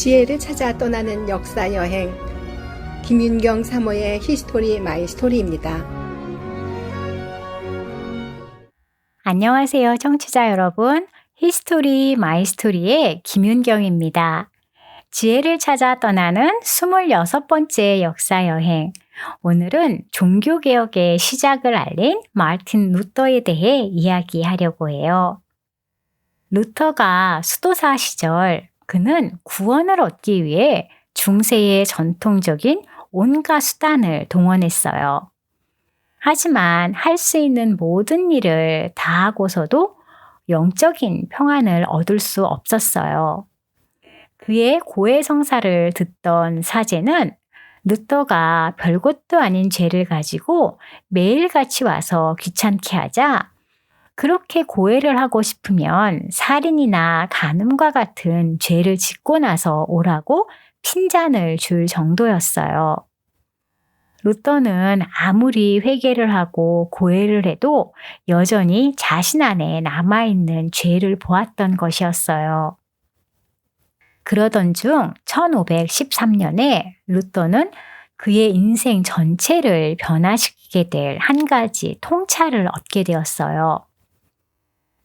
지혜를 찾아 떠나는 역사 여행 김윤경 사모의 히스토리 마이 스토리입니다. 안녕하세요, 청취자 여러분. 히스토리 마이 스토리의 김윤경입니다. 지혜를 찾아 떠나는 26번째 역사 여행. 오늘은 종교개혁의 시작을 알린 마르틴 루터에 대해 이야기하려고 해요. 루터가 수도사 시절 그는 구원을 얻기 위해 중세의 전통적인 온갖 수단을 동원했어요. 하지만 할 수 있는 모든 일을 다 하고서도 영적인 평안을 얻을 수 없었어요. 그의 고해성사를 듣던 사제는 루터가 별것도 아닌 죄를 가지고 매일같이 와서 귀찮게 하자 그렇게 고해를 하고 싶으면 살인이나 간음과 같은 죄를 짓고 나서 오라고 핀잔을 줄 정도였어요. 루터는 아무리 회개를 하고 고해를 해도 여전히 자신 안에 남아있는 죄를 보았던 것이었어요. 그러던 중 1513년에 루터는 그의 인생 전체를 변화시키게 될 한 가지 통찰을 얻게 되었어요.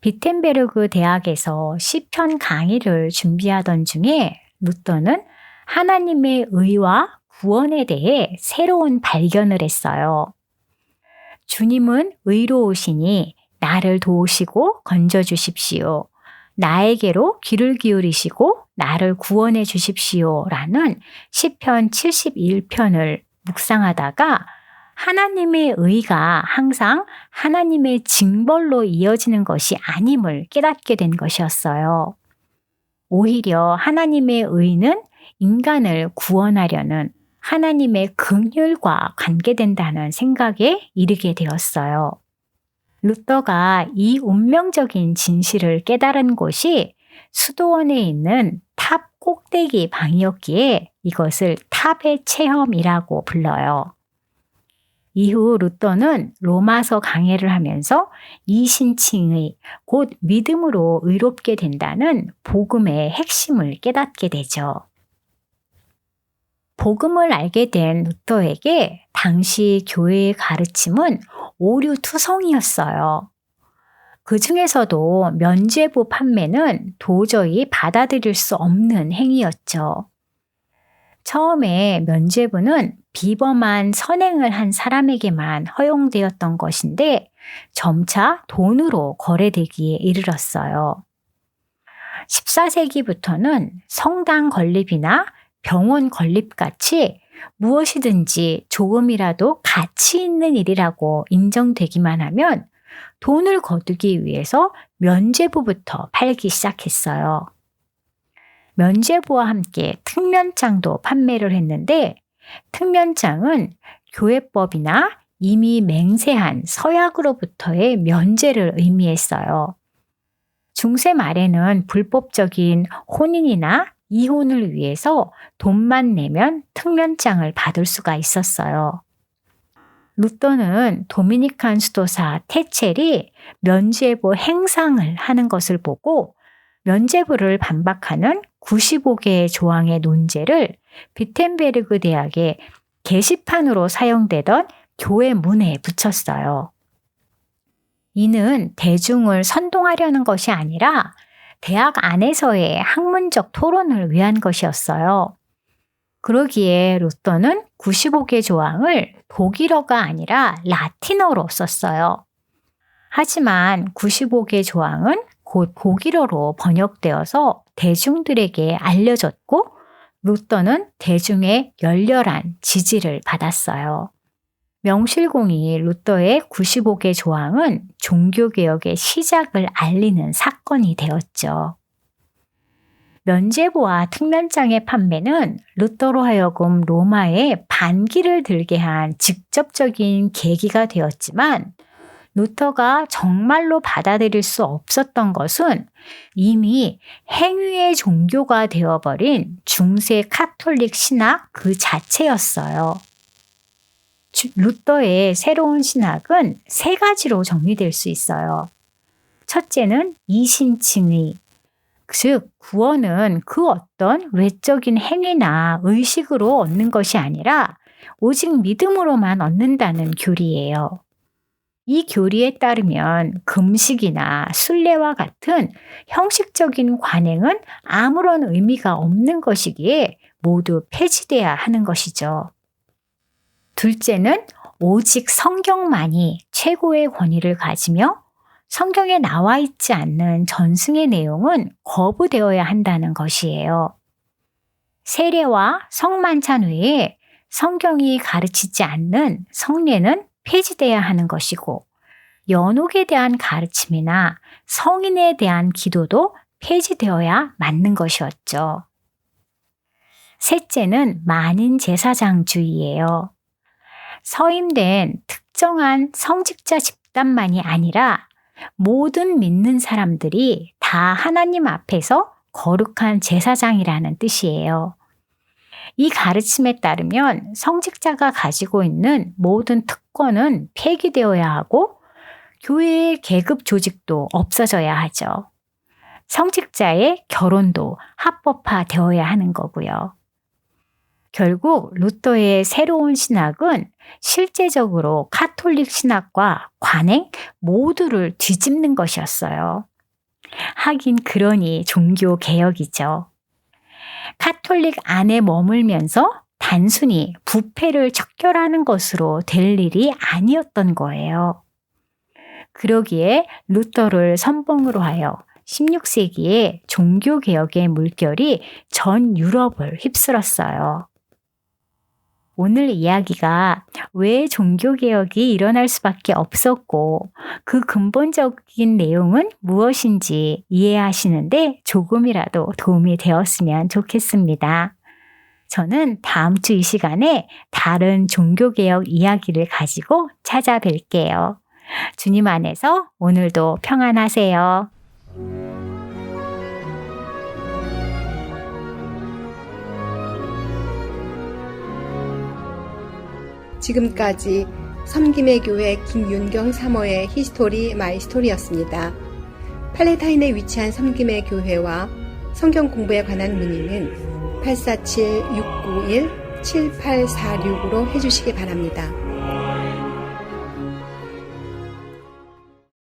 비텐베르그 대학에서 시편 강의를 준비하던 중에 루터는 하나님의 의와 구원에 대해 새로운 발견을 했어요. 주님은 의로우시니 나를 도우시고 건져주십시오. 나에게로 귀를 기울이시고 나를 구원해 주십시오. 라는 시편 71편을 묵상하다가 하나님의 의가 항상 하나님의 징벌로 이어지는 것이 아님을 깨닫게 된 것이었어요. 오히려 하나님의 의는 인간을 구원하려는 하나님의 긍휼과 관계된다는 생각에 이르게 되었어요. 루터가 이 운명적인 진실을 깨달은 곳이 수도원에 있는 탑 꼭대기 방이었기에 이것을 탑의 체험이라고 불러요. 이후 루터는 로마서 강해를 하면서 이신칭의 곧 믿음으로 의롭게 된다는 복음의 핵심을 깨닫게 되죠. 복음을 알게 된 루터에게 당시 교회의 가르침은 오류투성이었어요. 그 중에서도 면죄부 판매는 도저히 받아들일 수 없는 행위였죠. 처음에 면죄부는 비범한 선행을 한 사람에게만 허용되었던 것인데 점차 돈으로 거래되기에 이르렀어요. 14세기부터는 성당 건립이나 병원 건립같이 무엇이든지 조금이라도 가치 있는 일이라고 인정되기만 하면 돈을 거두기 위해서 면죄부부터 팔기 시작했어요. 면죄부와 함께 특면장도 판매를 했는데 특면장은 교회법이나 이미 맹세한 서약으로부터의 면제를 의미했어요. 중세 말에는 불법적인 혼인이나 이혼을 위해서 돈만 내면 특면장을 받을 수가 있었어요. 루터는 도미니칸 수도사 테첼이 면죄부 행상을 하는 것을 보고 면죄부를 반박하는 95개의 조항의 논제를 비텐베르그 대학의 게시판으로 사용되던 교회 문에 붙였어요. 이는 대중을 선동하려는 것이 아니라 대학 안에서의 학문적 토론을 위한 것이었어요. 그러기에 루터는 95개 조항을 독일어가 아니라 라틴어로 썼어요. 하지만 95개 조항은 곧 독일어로 번역되어서 대중들에게 알려졌고 루터는 대중의 열렬한 지지를 받았어요. 명실공히 루터의 95개 조항은 종교개혁의 시작을 알리는 사건이 되었죠. 면죄부와 특면장의 판매는 루터로 하여금 로마에 반기를 들게 한 직접적인 계기가 되었지만 루터가 정말로 받아들일 수 없었던 것은 이미 행위의 종교가 되어버린 중세 카톨릭 신학 그 자체였어요. 루터의 새로운 신학은 세 가지로 정리될 수 있어요. 첫째는 이신칭의, 즉, 구원은 그 어떤 외적인 행위나 의식으로 얻는 것이 아니라 오직 믿음으로만 얻는다는 교리예요. 이 교리에 따르면 금식이나 순례와 같은 형식적인 관행은 아무런 의미가 없는 것이기에 모두 폐지돼야 하는 것이죠. 둘째는 오직 성경만이 최고의 권위를 가지며 성경에 나와 있지 않는 전승의 내용은 거부되어야 한다는 것이에요. 세례와 성만찬 외에 성경이 가르치지 않는 성례는 폐지돼야 하는 것이고, 연옥에 대한 가르침이나 성인에 대한 기도도 폐지되어야 맞는 것이었죠. 셋째는 만인 제사장주의예요. 서임된 특정한 성직자 집단만이 아니라 모든 믿는 사람들이 다 하나님 앞에서 거룩한 제사장이라는 뜻이에요. 이 가르침에 따르면 성직자가 가지고 있는 모든 특권은 폐기되어야 하고 교회의 계급 조직도 없어져야 하죠. 성직자의 결혼도 합법화되어야 하는 거고요. 결국 루터의 새로운 신학은 실제적으로 카톨릭 신학과 관행 모두를 뒤집는 것이었어요. 하긴 그러니 종교 개혁이죠. 카톨릭 안에 머물면서 단순히 부패를 척결하는 것으로 될 일이 아니었던 거예요. 그러기에 루터를 선봉으로 하여 16세기에 종교개혁의 물결이 전 유럽을 휩쓸었어요. 오늘 이야기가 왜 종교개혁이 일어날 수밖에 없었고 그 근본적인 내용은 무엇인지 이해하시는데 조금이라도 도움이 되었으면 좋겠습니다. 저는 다음 주 이 시간에 다른 종교개혁 이야기를 가지고 찾아뵐게요. 주님 안에서 오늘도 평안하세요. 지금까지 섬김의 교회 김윤경 사모의 히스토리 마이 스토리였습니다. 팔레타인에 위치한 섬김의 교회와 성경 공부에 관한 문의는 847-691-7846으로 해주시기 바랍니다.